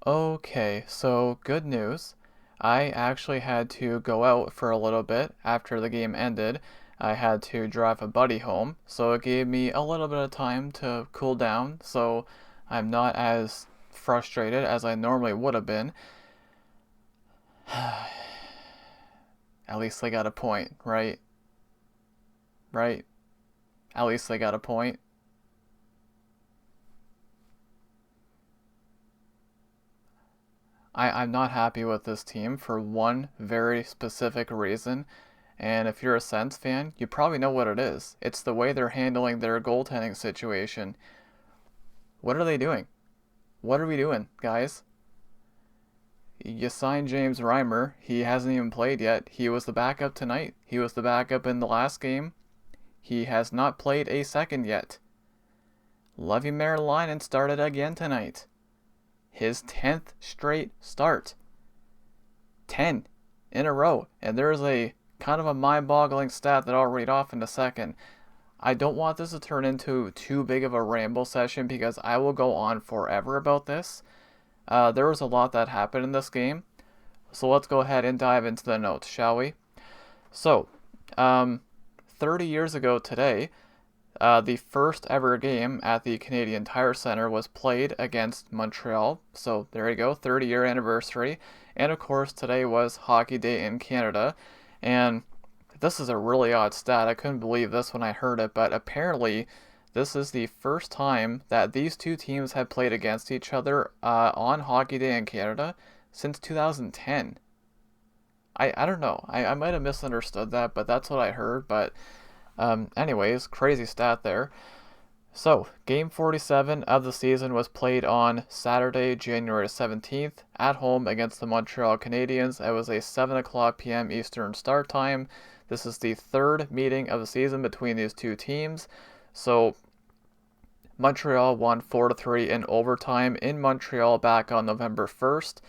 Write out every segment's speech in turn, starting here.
Okay, so good news. I actually had to go out for a little bit after the game ended. I had to drive a buddy home, so it gave me a little bit of time to cool down, so I'm not as frustrated as I normally would have been. At least they got a point, right? Right? At least they got a point. I'm not happy with this team for one very specific reason. And if you're a Sens fan, you probably know what it is. It's the way they're handling their goaltending situation. What are they doing? What are we doing, guys? You signed James Reimer. He hasn't even played yet. He was the backup tonight. He was the backup in the last game. He has not played a second yet. Levi Merlainen started again tonight. His 10th straight start. 10 in a row. And there's a kind of a mind-boggling stat that I'll read off in a second. I don't want this to turn into too big of a ramble session because I will go on forever about this. There was a lot that happened in this game. So let's go ahead and dive into the notes, shall we? So, 30 years ago today, the first ever game at the Canadian Tire Center was played against Montreal. So there you go, 30-year anniversary. And of course, today was Hockey Day in Canada. And this is a really odd stat. I couldn't believe this when I heard it, but apparently this is the first time that these two teams have played against each other on Hockey Day in Canada since 2010. I don't know. I might have misunderstood that, but that's what I heard. But anyways, crazy stat there. So, game 47 of the season was played on Saturday, January 17th, at home against the Montreal Canadiens. It was a 7 o'clock p.m. Eastern start time. This is the third meeting of the season between these two teams. So, Montreal won 4-3 in overtime in Montreal back on November 1st,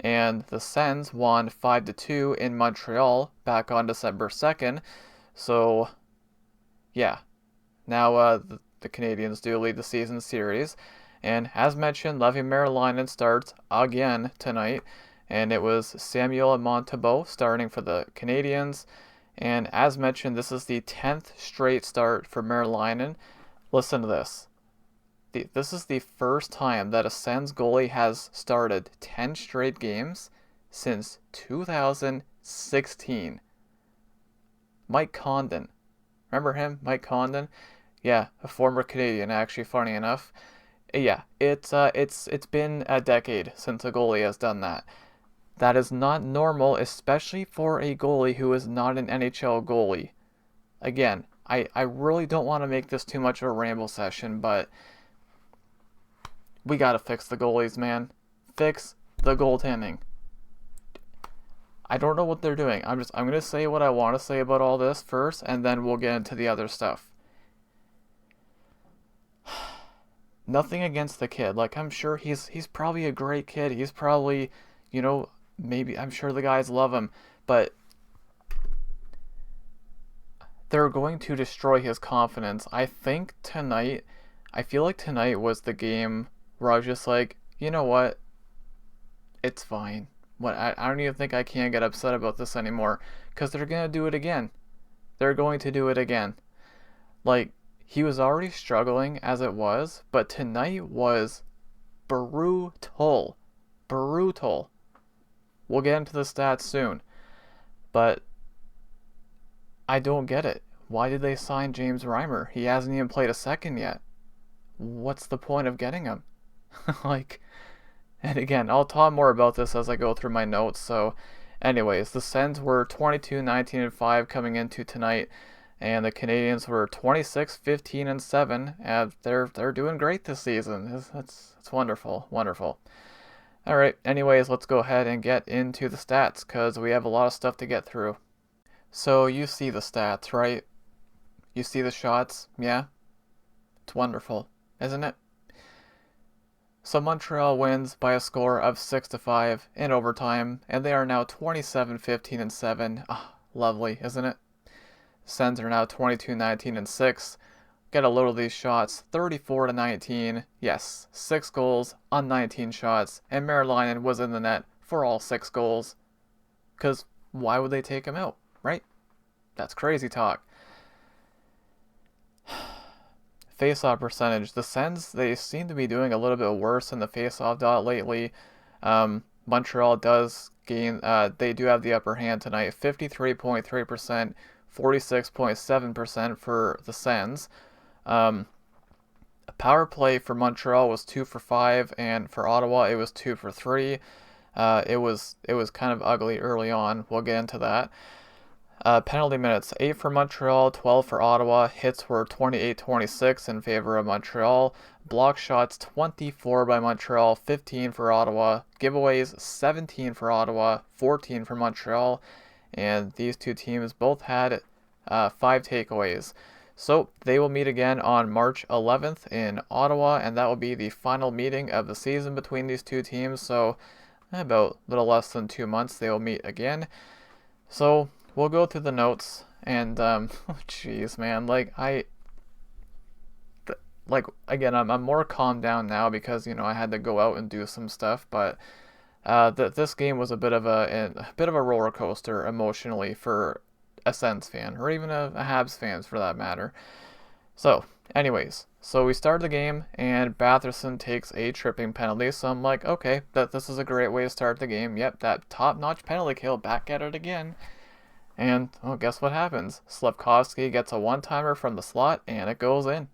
and the Sens won 5-2 in Montreal back on December 2nd. So, yeah, now the Canadiens do lead the season series. And as mentioned, Levi Merlainen starts again tonight. And it was Samuel Montembeault starting for the Canadiens. And as mentioned, this is the 10th straight start for Merlainen. Listen to this. This is the first time that a Sens goalie has started 10 straight games since 2016. Mike Condon. Remember him? Mike Condon? Yeah, a former Canadian, actually, funny enough. Yeah, it's been a decade since a goalie has done that. That is not normal, especially for a goalie who is not an NHL goalie. Again, I really don't want to make this too much of a ramble session, but we gotta fix the goalies, man. Fix the goaltending. I don't know what they're doing. I'm gonna say what I want to say about all this first, and then we'll get into the other stuff. Nothing against the kid. Like, I'm sure he's probably a great kid. He's probably, maybe I'm sure the guys love him, but they're going to destroy his confidence. I feel like tonight was the game where I was just like, you know what? It's fine. I don't even think I can get upset about this anymore because they're gonna do it again. They're going to do it again. Like, he was already struggling as it was, but tonight was brutal. Brutal. We'll get into the stats soon. But I don't get it. Why did they sign James Reimer? He hasn't even played a second yet. What's the point of getting him? Like, and again, I'll talk more about this as I go through my notes. So, anyways, the Sens were 22, 19, and 5 coming into tonight, and the Canadiens were 26, 15, and 7. And they're doing great this season. It's wonderful, wonderful. All right. Anyways, let's go ahead and get into the stats because we have a lot of stuff to get through. So you see the stats, right? You see the shots, yeah? It's wonderful, isn't it? So Montreal wins by a score of 6-5 in overtime, and they are now 27, 15, and 7. Ah, lovely, isn't it? Sens are now 22, 19, and 6. get a load of these shots. 34-19. Yes, 6 goals on 19 shots. And Merlinen was in the net for all 6 goals. Because why would they take him out, right? That's crazy talk. Face-off percentage. The Sens, they seem to be doing a little bit worse in the face-off dot lately. Montreal does gain, they do have the upper hand tonight. 53.3%, 46.7% for the Sens. A power play for Montreal was 2 for 5, and for Ottawa it was 2 for 3. It was kind of ugly early on. We'll get into that. Penalty minutes, 8 for Montreal, 12 for Ottawa. Hits were 28-26 in favor of Montreal. Block shots, 24 by Montreal, 15 for Ottawa. Giveaways, 17 for Ottawa, 14 for Montreal. And these two teams both had 5 takeaways. So they will meet again on March 11th in Ottawa, and that will be the final meeting of the season between these two teams. So about a little less than 2 months they will meet again. So we'll go through the notes, and jeez, man, again, I'm more calmed down now because I had to go out and do some stuff, but this game was a bit of a roller coaster emotionally for a Sens fan, or even a Habs fan for that matter. So, anyways, we started the game, and Batherson takes a tripping penalty, so I'm like, okay, this is a great way to start the game. Yep, that top-notch penalty kill, back at it again. And, guess what happens? Slafkovsky gets a one-timer from the slot, and it goes in.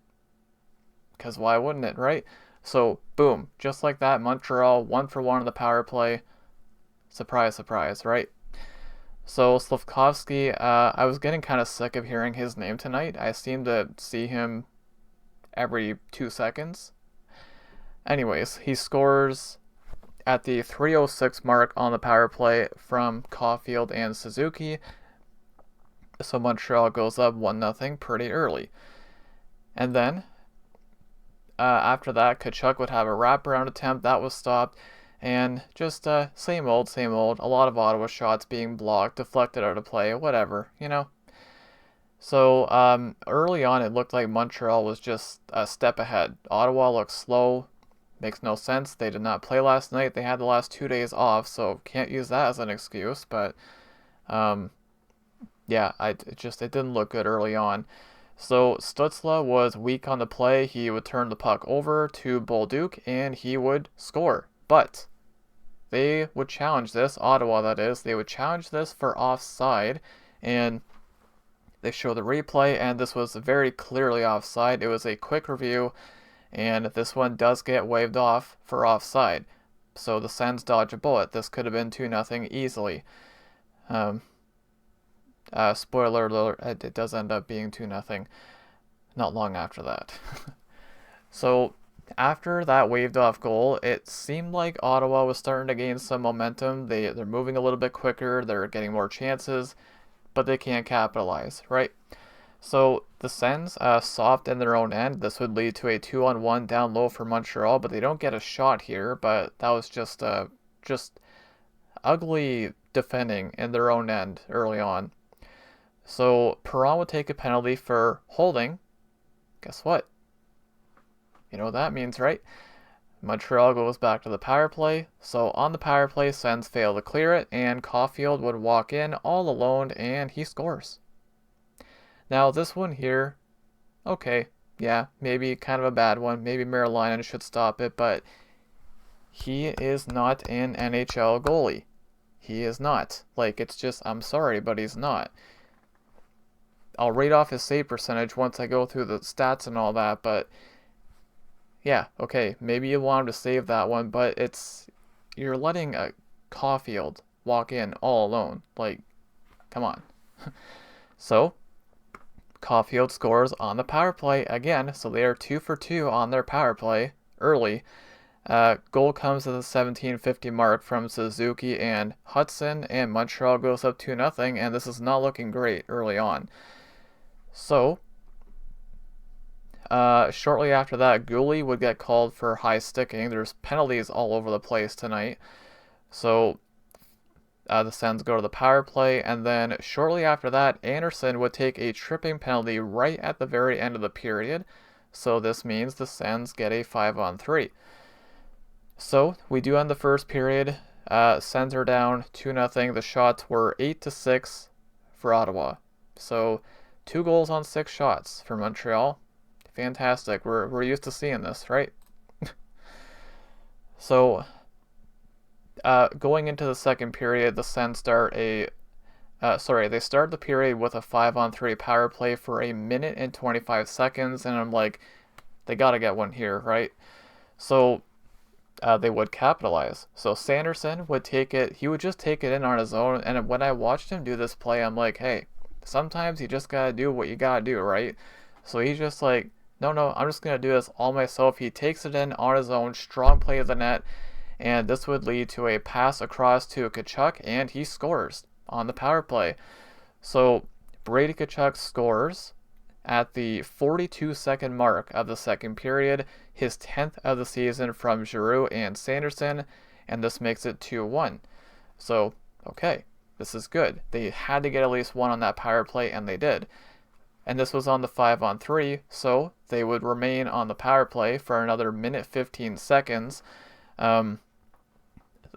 Because why wouldn't it, right? So, boom, just like that, Montreal 1 for 1 on the power play. Surprise, surprise, right? So, Slafkovsky, I was getting kind of sick of hearing his name tonight. I seem to see him every 2 seconds. Anyways, he scores at the 3:06 mark on the power play from Caulfield and Suzuki. So Montreal goes up 1-0 pretty early. And then, after that, Tkachuk would have a wraparound attempt. That was stopped. And just same old, same old. A lot of Ottawa shots being blocked, deflected out of play, whatever, So early on, it looked like Montreal was just a step ahead. Ottawa looked slow. Makes no sense. They did not play last night. They had the last 2 days off, so can't use that as an excuse. But yeah, it didn't look good early on. So Stützle was weak on the play. He would turn the puck over to Bolduc, and he would score. But they would challenge this, Ottawa that is, they would challenge this for offside, and they show the replay, and this was very clearly offside. It was a quick review, and this one does get waved off for offside. So the Sens dodge a bullet. This could have been 2-0 easily. Spoiler alert, it does end up being 2-0 not long after that. So after that waved off goal, it seemed like Ottawa was starting to gain some momentum. They're moving a little bit quicker, they're getting more chances, but they can't capitalize, right? So the Sens soft in their own end. This would lead to a 2-on-1 down low for Montreal, but they don't get a shot here. But that was just ugly defending in their own end early on. So Perron would take a penalty for holding. Guess what? You know what that means, right? Montreal goes back to the power play. So on the power play, Sens fail to clear it, and Caulfield would walk in all alone, and he scores. Now this one here, okay, yeah, maybe kind of a bad one. Maybe Merlinen should stop it, but he is not an NHL goalie. He is not. It's just, I'm sorry, but he's not. I'll read off his save percentage once I go through the stats and all that, but yeah, okay, maybe you want him to save that one, but you're letting a Caulfield walk in all alone. Come on. So Caulfield scores on the power play again, so they are 2 for 2 on their power play early. Goal comes at the 17:50 mark from Suzuki and Hudson, and Montreal goes up 2-0, and this is not looking great early on. So, shortly after that, Gooley would get called for high sticking. There's penalties all over the place tonight. So, The Sens go to the power play, and then shortly after that, Anderson would take a tripping penalty right at the very end of the period. So this means the Sens get a 5-on-3. So we do end the first period. Sens are down 2-0. The shots were 8-6 for Ottawa. So 2 goals on 6 shots for Montreal. Fantastic. We're used to seeing this, right? So going into the second period, the Sens start they start the period with a 5-on-3 power play for 1 minute and 25 seconds, and I'm like, they gotta get one here, right? So they would capitalize. So Sanderson would take it, he would just take it in on his own, and when I watched him do this play, I'm like, hey, sometimes you just gotta do what you gotta do, right? So he's just like, no, I'm just gonna do this all myself. He takes it in on his own, strong play of the net, and this would lead to a pass across to Tkachuk, and he scores on the power play. So Brady Tkachuk scores at the 42-second mark of the second period, his 10th of the season from Giroux and Sanderson, and this makes it 2-1. So, okay, this is good. They had to get at least one on that power play, and they did. And this was on the 5-on-3, so they would remain on the power play for another 1 minute 15 seconds.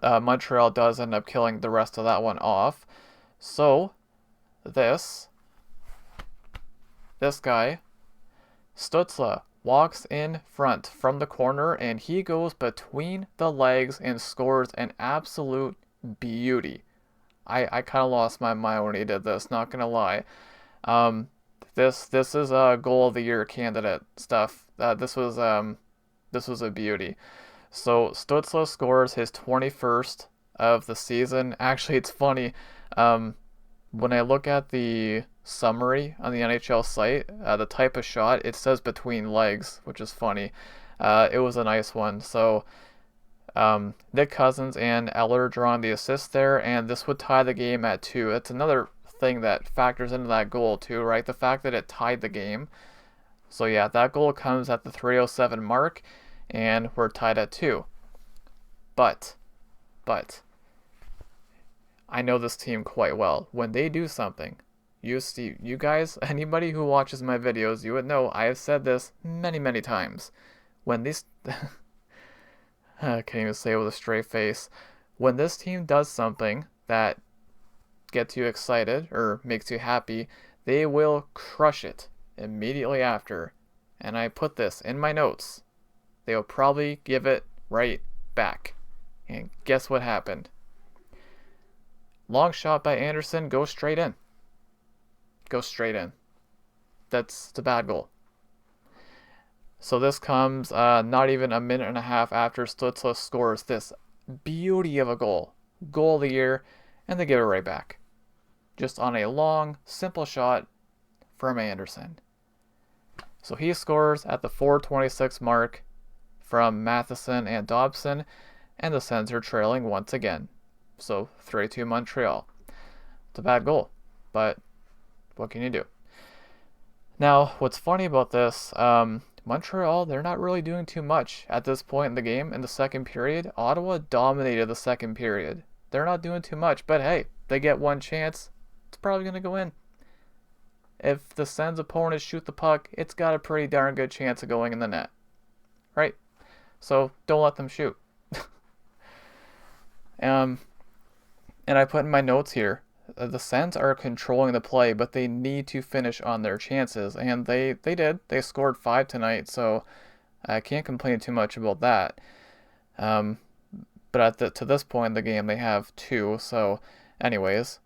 Montreal does end up killing the rest of that one off. So, this guy, Stützle, walks in front from the corner, and he goes between the legs and scores an absolute beauty. I kind of lost my mind when he did this, not gonna lie. This is a goal of the year candidate stuff. This was a beauty. So Stützle scores his 21st of the season. Actually, it's funny. When I look at the summary on the NHL site, the type of shot, it says between legs, which is funny. It was a nice one. So Nick Cousins and Eller drawing the assist there, and this would tie the game at 2. It's another thing that factors into that goal too, right? The fact that it tied the game. So yeah, that goal comes at the 3:07 mark, and we're tied at 2. But I know this team quite well. When they do something, you guys, anybody who watches my videos, you would know I have said this many times. When these I can't even say it with a straight face. When this team does something that gets you excited or makes you happy, they will crush it immediately after. And I put this in my notes. They will probably give it right back. And guess what happened? Long shot by Anderson, goes straight in. That's the bad goal. So this comes not even a minute and a half after Stützle scores this beauty of a goal. Goal of the year, and they give it right back. Just on a long, simple shot from Anderson. So he scores at the 4:26 mark from Matheson and Dobson, and the Sens are trailing once again. So 3-2 Montreal. It's a bad goal, but what can you do? Now, what's funny about this, Montreal, they're not really doing too much at this point in the game. In the second period, Ottawa dominated the second period. They're not doing too much, but hey, they get one chance, it's probably going to go in. If the Sens opponents shoot the puck, it's got a pretty darn good chance of going in the net. Right? So don't let them shoot. And I put in my notes here, the Sens are controlling the play, but they need to finish on their chances, and they did. They scored 5 tonight, so I can't complain too much about that. But to this point in the game, they have 2. So, anyways,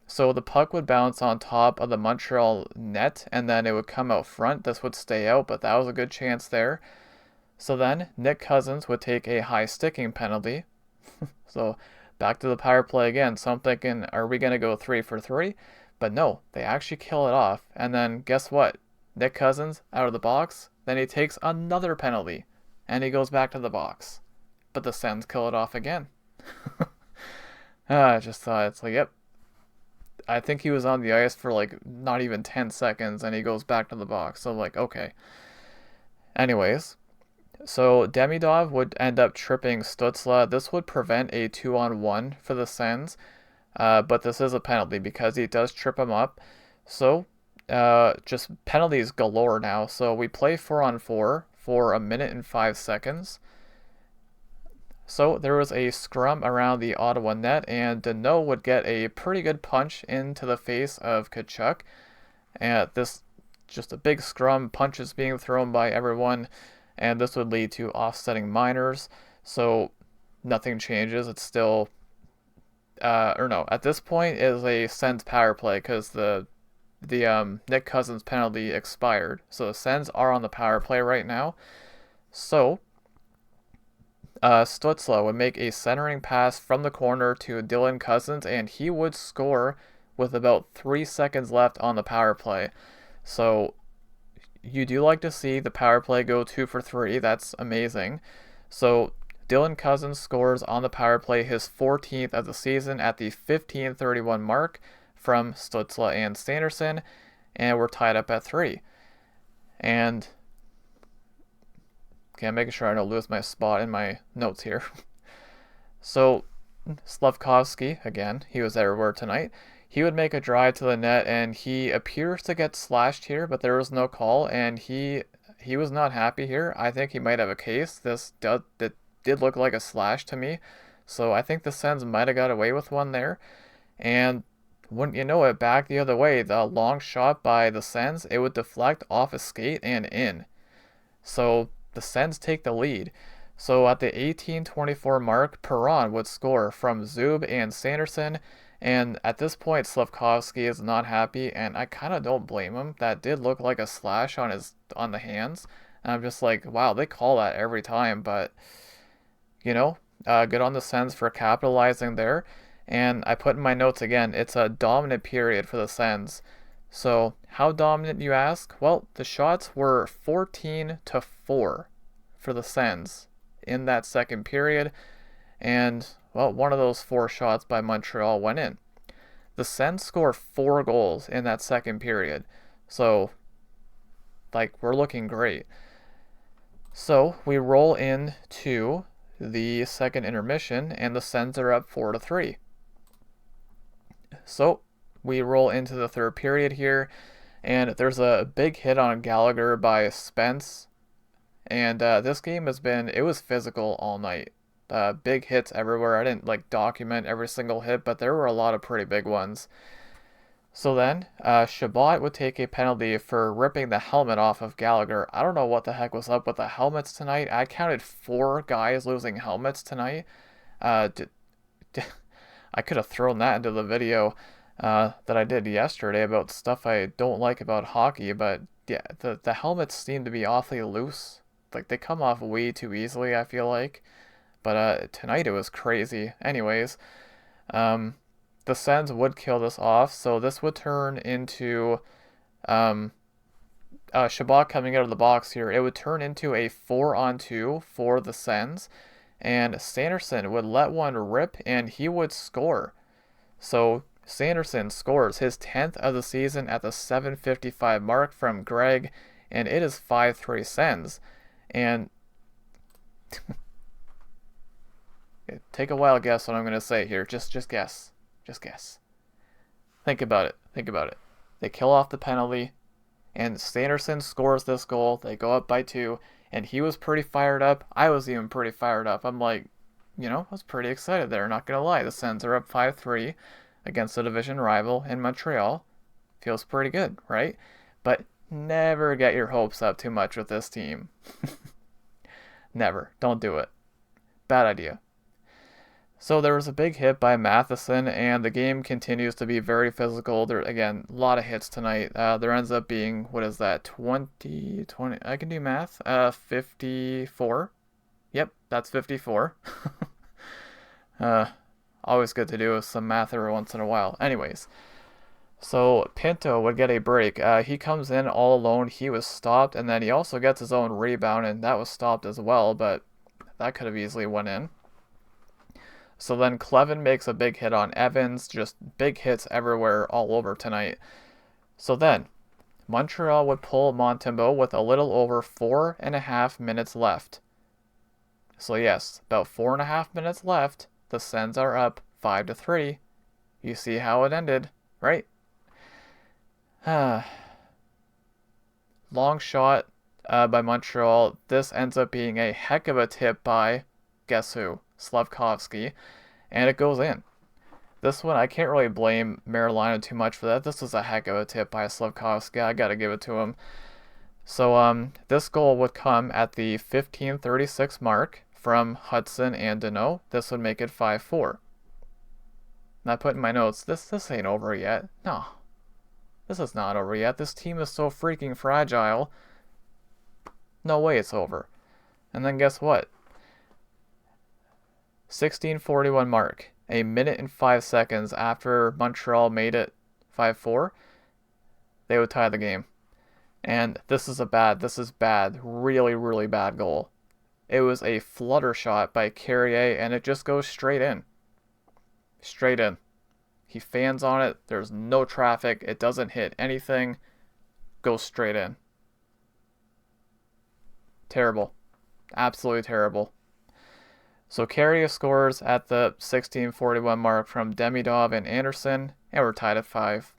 so the puck would bounce on top of the Montreal net, and then it would come out front. This would stay out, but that was a good chance there. So then Nick Cousins would take a high sticking penalty. So back to the power play again. So I'm thinking, are we going to go 3 for 3? But no, they actually kill it off. And then guess what? Nick Cousins out of the box. Then he takes another penalty. And he goes back to the box. But the Sens kill it off again. I just thought, it's like, yep. I think he was on the ice for like not even 10 seconds. And he goes back to the box. So like, okay. Anyways. So Demidov would end up tripping Stützle. This would prevent a 2-on-1 for the Sens. but this is a penalty because he does trip him up. So, just penalties galore now. So we play 4-on-4 for 1 minute and 5 seconds. So there was a scrum around the Ottawa net, and Deneau would get a pretty good punch into the face of Tkachuk. And this, just a big scrum, punches being thrown by everyone, and this would lead to offsetting minors. So nothing changes. It's still, or no, at this point it is a Sens power play because the Nick Cousins penalty expired. So the Sens are on the power play right now. So Stützle would make a centering pass from the corner to Dylan Cousins, and he would score with about 3 seconds left on the power play. So you do like to see the power play go 2 for 3. That's amazing. So Dylan Cousins scores on the power play his 14th of the season at the 15:31 mark from Stützle and Sanderson, and we're tied up at 3. And okay, I'm making sure I don't lose my spot in my notes here. So Slavkovsky, again, he was everywhere tonight. He would make a drive to the net, and he appears to get slashed here, but there was no call, and he was not happy here. I think he might have a case. This did look like a slash to me, so I think the Sens might have got away with one there. And wouldn't you know it, back the other way, the long shot by the Sens, it would deflect off a skate and in. So the Sens take the lead. So at the 18:24 mark, Perron would score from Zub and Sanderson, and at this point Slavkovsky is not happy, and I kind of don't blame him. That did look like a slash on the hands, and I'm just like, wow, they call that every time. But good on the Sens for capitalizing there. And I put in my notes again, it's a dominant period for the Sens. So how dominant, you ask? Well, the shots were 14-4 for the Sens in that second period, and well, one of those 4 shots by Montreal went in. The Sens score 4 goals in that second period, so we're looking great. So we roll into the second intermission, and the Sens are up 4-3. So we roll into the third period here, and there's a big hit on Gallagher by Spence. And this game it was physical all night. Big hits everywhere. I didn't document every single hit, but there were a lot of pretty big ones. So then, Chabot would take a penalty for ripping the helmet off of Gallagher. I don't know what the heck was up with the helmets tonight. I counted 4 guys losing helmets tonight. I could have thrown that into the video that I did yesterday about stuff I don't like about hockey, but yeah, the helmets seem to be awfully loose. They come off way too easily, I feel like. But tonight it was crazy. Anyways, the Sens would kill this off, so this would turn into Chabot coming out of the box here. It would turn into a 4-on-2 for the Sens, and Sanderson would let one rip, and he would score. So Sanderson scores his 10th of the season at the 7:55 mark from Greg, and it is 5-3 Sens. And take a wild guess what I'm going to say here. Just guess. Just guess. Think about it. They kill off the penalty, and Sanderson scores this goal. They go up by 2, and he was pretty fired up. I was even pretty fired up. I'm like, I was pretty excited there, not going to lie. The Sens are up 5-3 against a division rival in Montreal. Feels pretty good, right? But never get your hopes up too much with this team. Never. Don't do it. Bad idea. So there was a big hit by Matheson, and the game continues to be very physical. There, again, a lot of hits tonight. There ends up being, what is that, 20, I can do math, 54. Yep, that's 54. Always good to do some math every once in a while. Anyways, so Pinto would get a break. He comes in all alone. He was stopped, and then he also gets his own rebound, and that was stopped as well, but that could have easily went in. So then Clevin makes a big hit on Evans, just big hits everywhere all over tonight. So then, Montreal would pull Montembeault with a little over 4.5 minutes left. So yes, about 4.5 minutes left. The Sens are up 5-3. You see how it ended, right? Long shot by Montreal. This ends up being a heck of a tip by, guess who? Slavkovsky. And it goes in. This one, I can't really blame Marilina too much for that. This was a heck of a tip by Slavkovsky. I gotta give it to him. So, this goal would come at the 15:36 mark from Hudson and Deneau. This would make it 5-4. And I put in my notes, this ain't over yet. No, this is not over yet. This team is so freaking fragile. No way it's over. And then guess what? 16:41 mark. A minute and 5 seconds after Montreal made it 5-4, they would tie the game. And this is bad, really, really bad goal. It was a flutter shot by Carrier, and it just goes straight in. Straight in. He fans on it. There's no traffic. It doesn't hit anything. Goes straight in. Terrible. Absolutely terrible. So Carrier scores at the 16:41 mark from Demidov and Anderson, and we're tied at 5.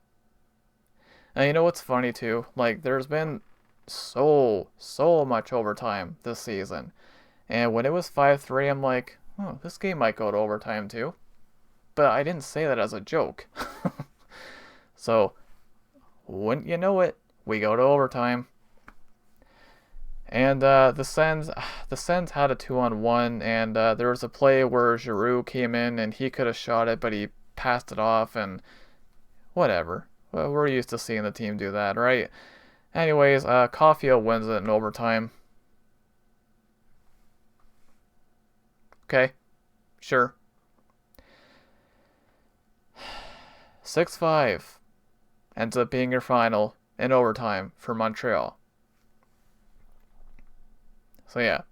And you know what's funny too? Like, there's been so much overtime this season. And when it was 5-3, I'm like, oh, this game might go to overtime too. But I didn't say that as a joke. So, wouldn't you know it, we go to overtime. And the Sens had a 2-on-1, and there was a play where Giroux came in and he could have shot it, but he passed it off, and whatever. Well, we're used to seeing the team do that, right? Anyways, Caulfield wins it in overtime. Okay, sure. 6-5 ends up being your final in overtime for Montreal. So yeah.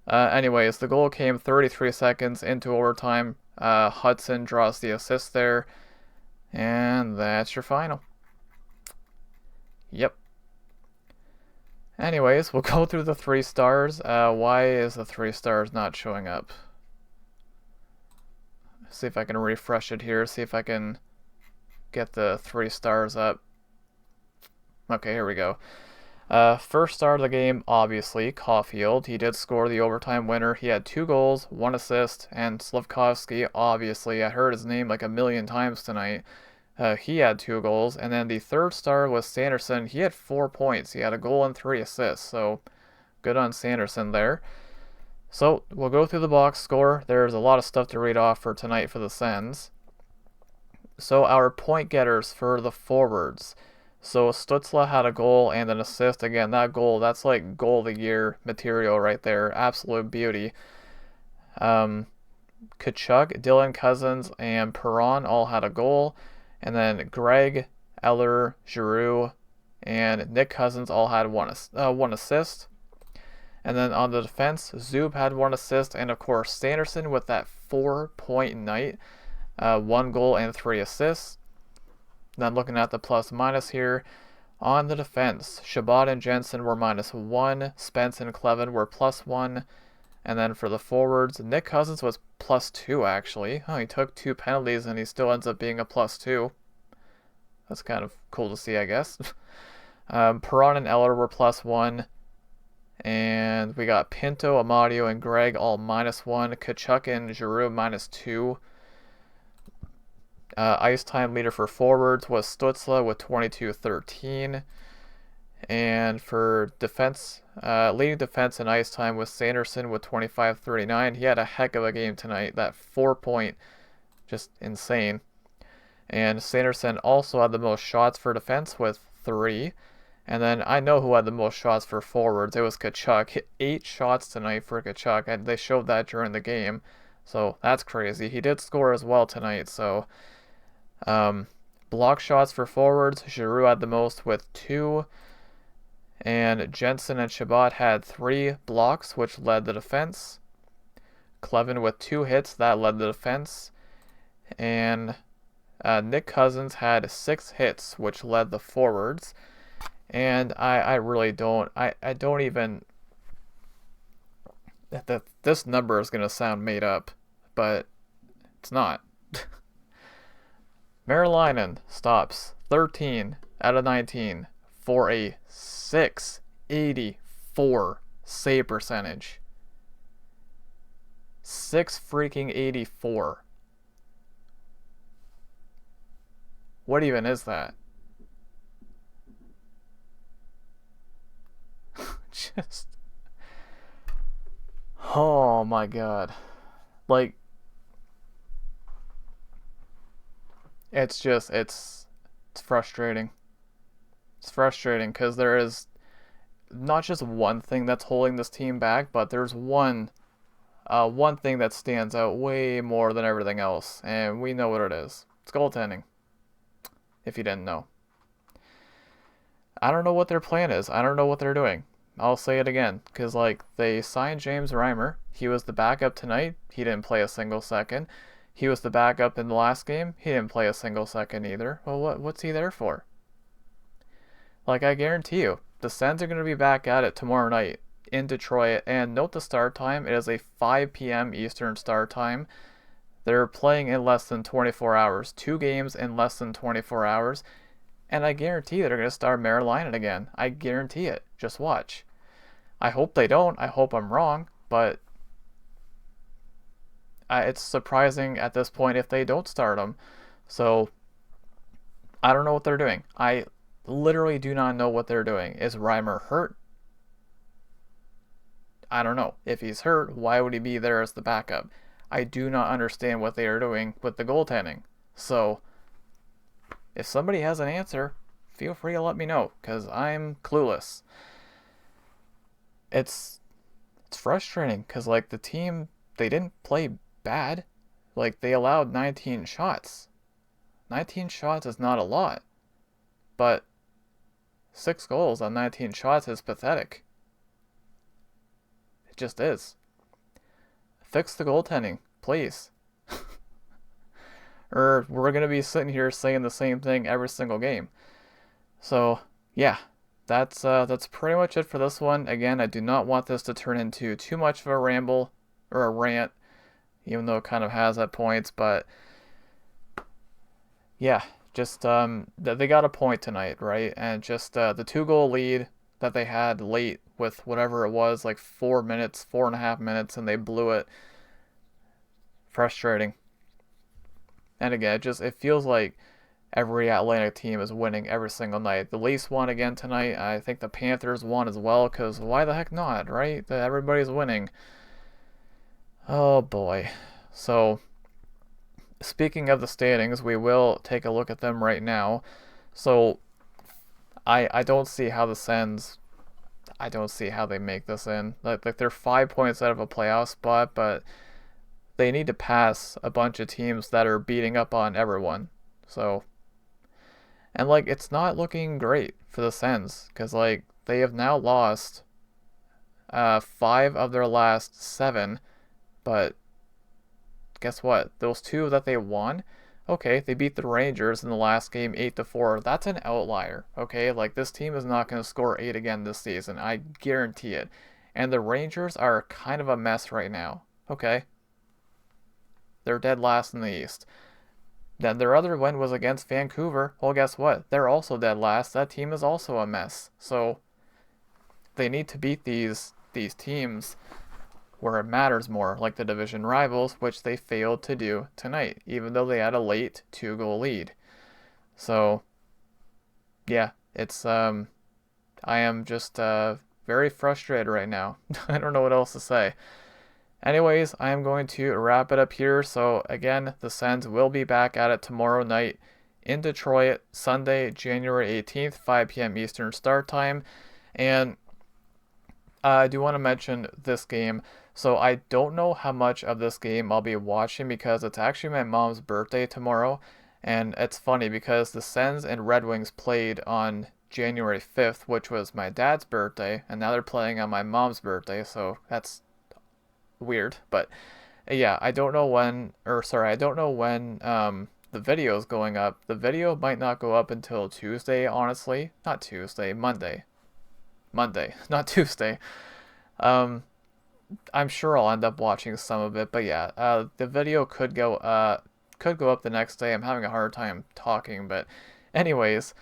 Anyways, the goal came 33 seconds into overtime. Hudson draws the assist there. And that's your final. Yep. Anyways, we'll go through the 3 stars. Why is the 3 stars not showing up? See if I can refresh it here. See if I can get the 3 stars up. Okay, here we go. First star of the game, obviously, Caulfield. He did score the overtime winner. He had 2 goals, 1 assist, and Slavkovsky, obviously, I heard his name like a million times tonight. He had 2 goals, and then the third star was Sanderson. He had 4 points. He had a goal and 3 assists, so good on Sanderson there. So, we'll go through the box score. There's a lot of stuff to read off for tonight for the Sens. So, our point getters for the forwards. So Stützle had a goal and an assist. Again, that goal, that's like goal of the year material right there. Absolute beauty. Kachuk, Dylan Cousins, and Perron all had a goal. And then Greg, Eller, Giroux, and Nick Cousins all had one assist. And then on the defense, Zub had 1 assist. And of course, Sanderson with that 4-point night. 1 goal and 3 assists. Then looking at the plus minus here, on the defense, Chabot and Jensen were -1, Spence and Clevin were +1, and then for the forwards, Nick Cousins was +2 actually. Oh, he took 2 penalties and he still ends up being a +2. That's kind of cool to see, I guess. Perron and Eller were +1, and we got Pinto, Amadio, and Greg all -1, Kachuk and Giroux -2. Ice time leader for forwards was Stützle with 22-13. And for defense, leading defense in ice time was Sanderson with 25-39. He had a heck of a game tonight. That 4-point, just insane. And Sanderson also had the most shots for defense with 3. And then I know who had the most shots for forwards. It was Kachuk. Hit 8 shots tonight for Kachuk, and they showed that during the game. So that's crazy. He did score as well tonight, so... block shots for forwards, Giroux had the most with 2, and Jensen and Chabot had 3 blocks, which led the defense. Clevin with 2 hits, that led the defense, and Nick Cousins had 6 hits, which led the forwards. And I really don't, I don't even, this number is going to sound made up, but it's not. Merlainen stops 13 out of 19 for a 684 save percentage. 6 freaking 84. What even is that? Just. Oh my god. Like, it's frustrating. It's frustrating because there is not just one thing that's holding this team back, but there's one thing that stands out way more than everything else, and we know what it is. It's goaltending, if you didn't know. I don't know what their plan is. I don't know what they're doing. I'll say it again, because, like, they signed James Reimer. He was the backup tonight. He didn't play a single second. He was the backup in the last game. He didn't play a single second either. Well, what's he there for? Like, I guarantee you, the Sens are going to be back at it tomorrow night in Detroit. And note the start time. It is a 5 p.m. Eastern start time. They're playing in less than 24 hours. 2 games in less than 24 hours. And I guarantee they're going to start Merlainen again. I guarantee it. Just watch. I hope they don't. I hope I'm wrong. But it's surprising at this point if they don't start him. So I don't know what they're doing. I literally do not know what they're doing. Is Reimer hurt? I don't know. If he's hurt, why would he be there as the backup? I do not understand what they are doing with the goaltending. So if somebody has an answer, feel free to let me know, because I'm clueless. It's frustrating, because, like, the team, they didn't play bad. Like, they allowed 19 shots. 19 shots is not a lot. But 6 goals on 19 shots is pathetic. It just is. Fix the goaltending, please. Or we're going to be sitting here saying the same thing every single game. So, yeah. That's pretty much it for this one. Again, I do not want this to turn into too much of a ramble or a rant, even though it kind of has at points. But yeah, just they got a point tonight, right? And just the 2-goal lead that they had late with whatever it was, like 4.5 minutes, and they blew it. Frustrating. And again, it feels like every Atlantic team is winning every single night. The Leafs won again tonight. I think the Panthers won as well, because why the heck not, right? Everybody's winning. Oh boy. So, speaking of the standings, we will take a look at them right now. So, I don't see how the Sens, I don't see how they make this in. Like they're 5 points out of a playoff spot, but they need to pass a bunch of teams that are beating up on everyone. So, and, like, it's not looking great for the Sens, because, like, they have now lost 5 of their last 7, but guess what? Those 2 that they won, okay, they beat the Rangers in the last game 8-4. That's an outlier, okay? Like, this team is not going to score 8 again this season. I guarantee it. And the Rangers are kind of a mess right now, okay? They're dead last in the East. Then their other win was against Vancouver. Well, guess what? They're also dead last. That team is also a mess. So they need to beat these teams where it matters more, like the division rivals, which they failed to do tonight, even though they had a late 2-goal lead. So yeah, it's I am just very frustrated right now. I don't know what else to say. Anyways, I am going to wrap it up here. So again, the Sens will be back at it tomorrow night in Detroit, Sunday, January 18th, 5 p.m. Eastern start time. And I do want to mention this game. So I don't know how much of this game I'll be watching, because it's actually my mom's birthday tomorrow. And it's funny because the Sens and Red Wings played on January 5th, which was my dad's birthday, and now they're playing on my mom's birthday. So that's weird. But yeah, I don't know when the video is going up. The video might not go up until Tuesday, honestly. Not Tuesday, Monday, not Tuesday. I'm sure I'll end up watching some of it, but yeah, the video could go could go up the next day. I'm having a hard time talking, but anyways,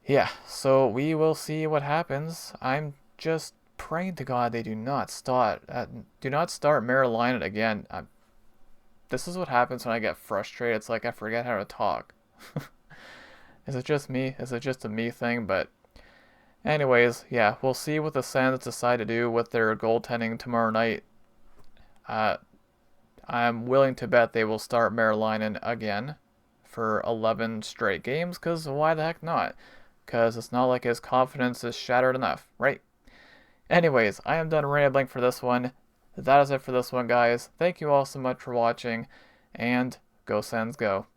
yeah, so we will see what happens. I'm just praying to God they do not start Maryland again. This is what happens when I get frustrated. It's like I forget how to talk. Is it just me? Is it just a me thing? But anyways, yeah, we'll see what the Sens decide to do with their goaltending tomorrow night. Uh, I'm willing to bet they will start Maryland again for 11 straight games, because why the heck not? Because it's not like his confidence is shattered enough, right? Anyways, I am done rambling for this one. That is it for this one, guys. Thank you all so much for watching, and go Sens go.